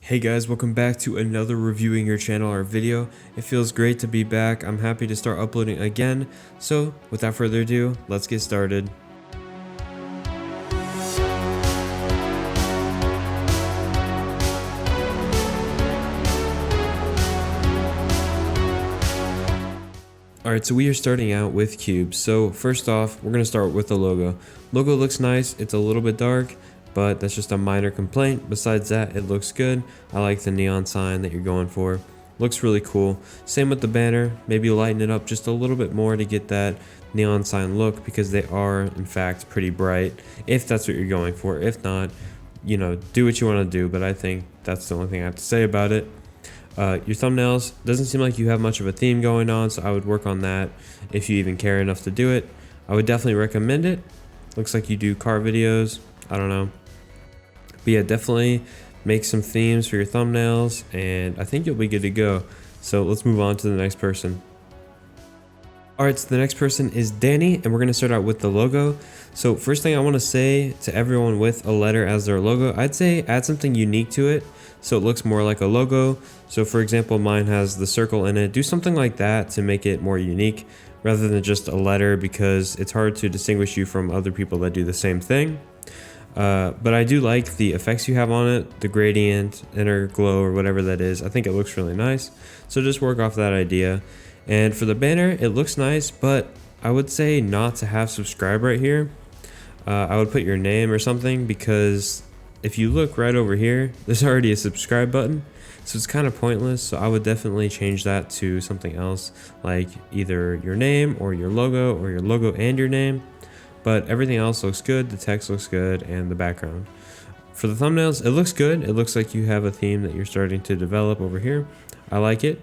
Hey guys, welcome back to another Reviewing Your Channel or video. It feels great to be back. I'm happy to start uploading again. So without further ado, let's get started. Alright, so we are starting out with Quube. So first off, we're going to start with the logo. Logo looks nice. It's a little bit dark, but that's just a minor complaint. Besides that, it looks good. I like the neon sign that you're going for. Looks really cool. Same with the banner. Maybe lighten it up just a little bit more to get that neon sign look, because they are in fact pretty bright, if that's what you're going for. If not, you know, do what you want to do, but I think that's the only thing I have to say about it. Your thumbnails, doesn't seem like you have much of a theme going on, so I would work on that if you even care enough to do it. I would definitely recommend it. Looks like you do car videos. I don't know. But yeah, definitely make some themes for your thumbnails, and I think you'll be good to go. So let's move on to the next person. Alright, so the next person is Dani, and we're going to start out with the logo. So first thing I want to say to everyone with a letter as their logo, I'd say add something unique to it so it looks more like a logo. So for example, mine has the circle in it. Do something like that to make it more unique rather than just a letter, because it's hard to distinguish you from other people that do the same thing. But I do like the effects you have on it, the gradient, inner glow, or whatever that is. I think it looks really nice. So just work off that idea. And for the banner, it looks nice, but I would say not to have subscribe right here. I would put your name or something, because if you look right over here, there's already a subscribe button. So it's kind of pointless. So I would definitely change that to something else, like either your name or your logo and your name. But everything else looks good. The text looks good, and the background. For the thumbnails, it looks good. It looks like you have a theme that you're starting to develop over here. I like it.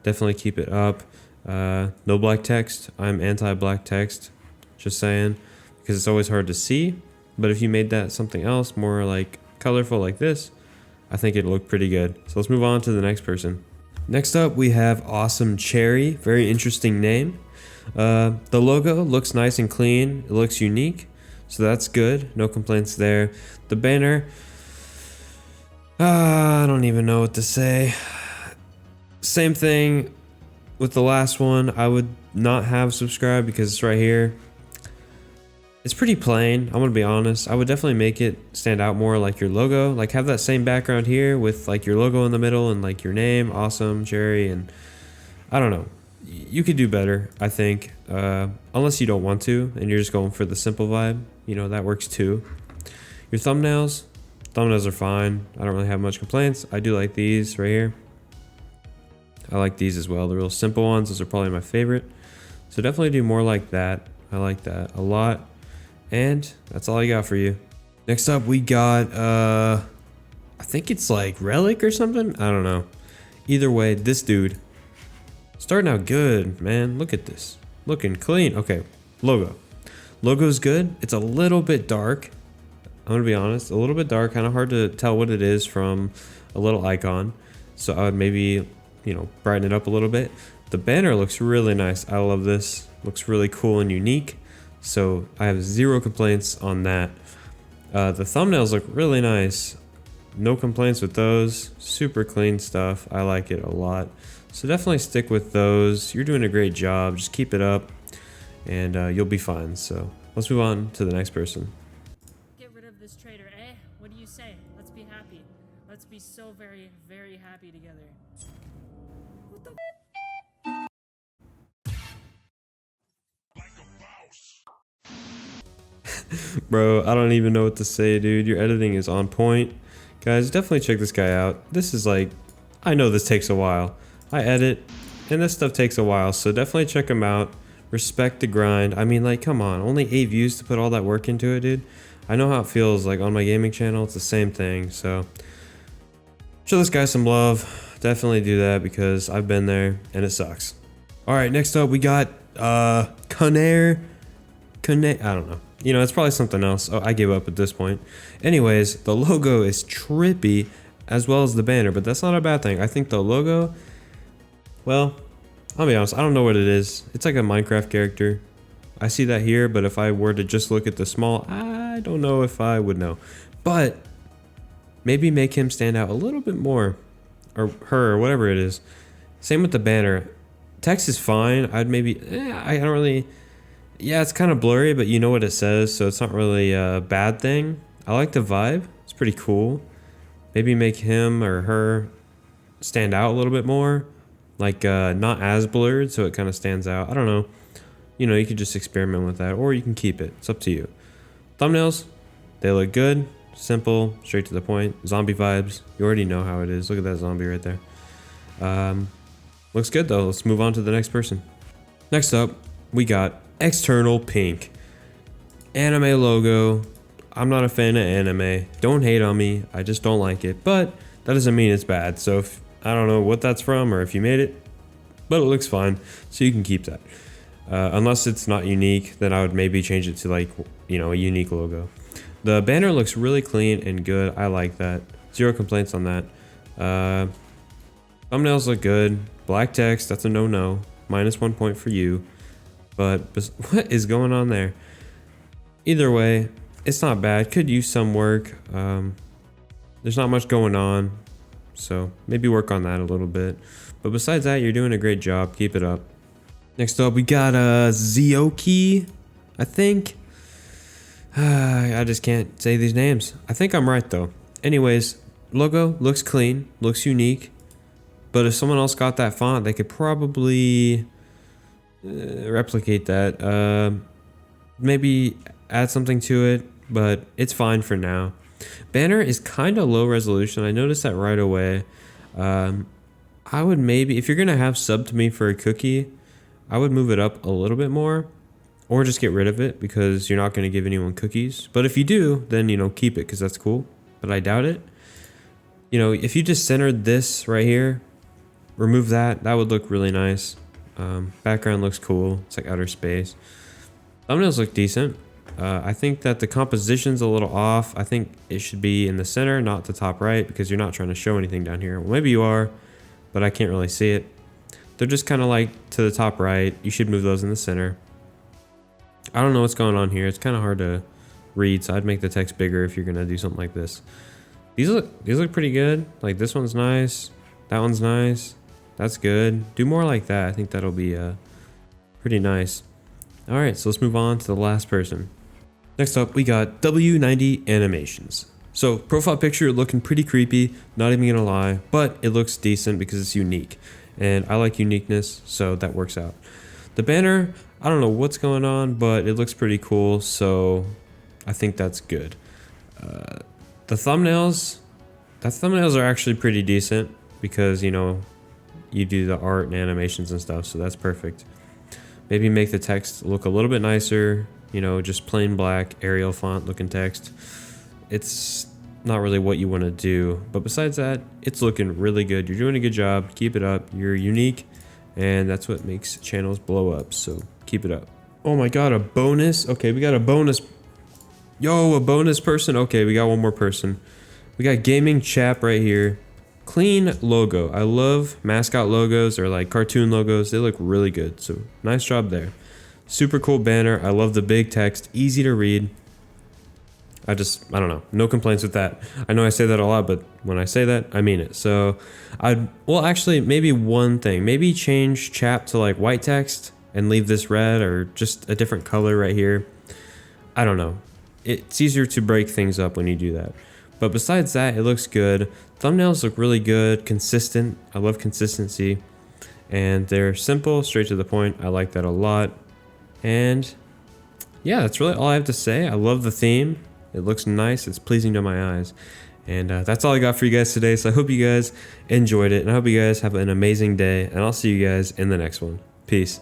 Definitely keep it up. No black text. I'm anti-black text, just saying, because it's always hard to see. But if you made that something else, more like colorful like this, I think it'd look pretty good. So let's move on to the next person. Next up, we have Awesomecherry. Very interesting name. The logo looks nice and clean. It looks unique, so that's good. No complaints there. The banner, I don't even know what to say. Same thing with the last one. I would not have subscribed because it's right here. It's pretty plain, I'm gonna be honest. I would definitely make it stand out more, like your logo. Like have that same background here with like your logo in the middle and like your name, Awesomecherry, and I don't know. You could do better, I think, unless you don't want to and you're just going for the simple vibe. You know, that works too. Your thumbnails are fine. I don't really have much complaints. I do like these right here. I like these as well. The real simple ones, those are probably my favorite. So definitely do more like that. I like that a lot. And that's all I got for you. Next up, we got, I think it's like Relic or something. I don't know. Either way, this dude. Starting out good, man. Look at this. Looking clean. Okay, logo. Logo's good. It's a little bit dark. I'm gonna be honest. A little bit dark. Kind of hard to tell what it is from a little icon. So I would maybe, you know, brighten it up a little bit. The banner looks really nice. I love this. Looks really cool and unique. So I have zero complaints on that. The thumbnails look really nice. No complaints with those. Super clean stuff. I like it a lot. So definitely stick with those. You're doing a great job. Just keep it up and you'll be fine. So let's move on to the next person. Get rid of this traitor, eh? What do you say? Let's be happy. Let's be so very, very happy together. What the Bro, I don't even know what to say, dude. Your editing is on point. Guys, definitely check this guy out. This is like, I know this takes a while. I edit, and this stuff takes a while, so definitely check him out. Respect the grind. I mean, like, come on. Only 8 views to put all that work into it, dude. I know how it feels, like, on my gaming channel. It's the same thing, so show this guy some love. Definitely do that, because I've been there, and it sucks. Alright, next up, we got, Kunair. I don't know. You know, it's probably something else. Oh, I gave up at this point. Anyways, the logo is trippy, as well as the banner, but that's not a bad thing. I think the logo, well, I'll be honest, I don't know what it is. It's like a Minecraft character. I see that here, but if I were to just look at the small, I don't know if I would know. But maybe make him stand out a little bit more, or her, or whatever it is. Same with the banner. Text is fine. I'd maybe, I don't really, yeah, it's kind of blurry, but you know what it says, so it's not really a bad thing. I like the vibe. It's pretty cool. Maybe make him or her stand out a little bit more, like not as blurred, so it kind of stands out. I don't know. You know, you could just experiment with that, or you can keep it. It's up to you. Thumbnails, they look good, simple, straight to the point. Zombie vibes. You already know how it is. Look at that zombie right there. Looks good though. Let's move on to the next person. Next up, we got external pink. Anime logo. I'm not a fan of anime. Don't hate on me. I just don't like it. But that doesn't mean it's bad. So if, I don't know what that's from or if you made it, but it looks fine. So you can keep that. Unless it's not unique, then I would maybe change it to like, you know, a unique logo. The banner looks really clean and good. I like that. Zero complaints on that. Thumbnails look good. Black text, that's a no-no. -1 point for you. But what is going on there? Either way, it's not bad. Could use some work. There's not much going on, so maybe work on that a little bit. But besides that, you're doing a great job. Keep it up. Next up, we got Zioky, I think. I just can't say these names. I think I'm right though. Anyways, logo looks clean, looks unique. But if someone else got that font, they could probably replicate that. Maybe add something to it, but it's fine for now. Banner is kind of low resolution. I noticed that right away. I would maybe, if you're going to have sub to me for a cookie, I would move it up a little bit more, or just get rid of it because you're not going to give anyone cookies. But if you do, then, you know, keep it because that's cool. But I doubt it. You know, if you just centered this right here, remove that, that would look really nice. Background looks cool. It's like outer space. Thumbnails look decent. I think that the composition's a little off. I think it should be in the center, not the top right, because you're not trying to show anything down here. Well, maybe you are, but I can't really see it. They're just kind of like to the top right. You should move those in the center. I don't know what's going on here. It's kind of hard to read, so I'd make the text bigger if you're gonna do something like this. These look pretty good. Like this one's nice. That one's nice. That's good. Do more like that. I think that'll be pretty nice. All right, so let's move on to the last person. Next up, we got W90 Animations. So profile picture looking pretty creepy, not even gonna lie, but it looks decent because it's unique. And I like uniqueness, so that works out. The banner, I don't know what's going on, but it looks pretty cool, so I think that's good. The thumbnails are actually pretty decent because, you know, you do the art and animations and stuff, so that's perfect. Maybe make the text look a little bit nicer, you know, just plain black Arial font looking text. It's not really what you want to do, but besides that, it's looking really good. You're doing a good job. Keep it up. You're unique, and that's what makes channels blow up, so keep it up. Oh my god, a bonus? Okay, we got a bonus. Yo, a bonus person? Okay, we got one more person. We got Gaming Chap right here. Clean logo. I love mascot logos or like cartoon logos. They look really good, so nice job there. Super cool banner. I love the big text. Easy to read. I don't know. No complaints with that. I know I say that a lot, but when I say that, I mean it. So well, actually, maybe one thing. Maybe change Chap to like white text and leave this red or just a different color right here. I don't know. It's easier to break things up when you do that. But besides that, it looks good. Thumbnails look really good, consistent. I love consistency. And they're simple, straight to the point. I like that a lot. And yeah, that's really all I have to say. I love the theme. It looks nice. It's pleasing to my eyes. And that's all I got for you guys today. So I hope you guys enjoyed it. And I hope you guys have an amazing day. And I'll see you guys in the next one. Peace.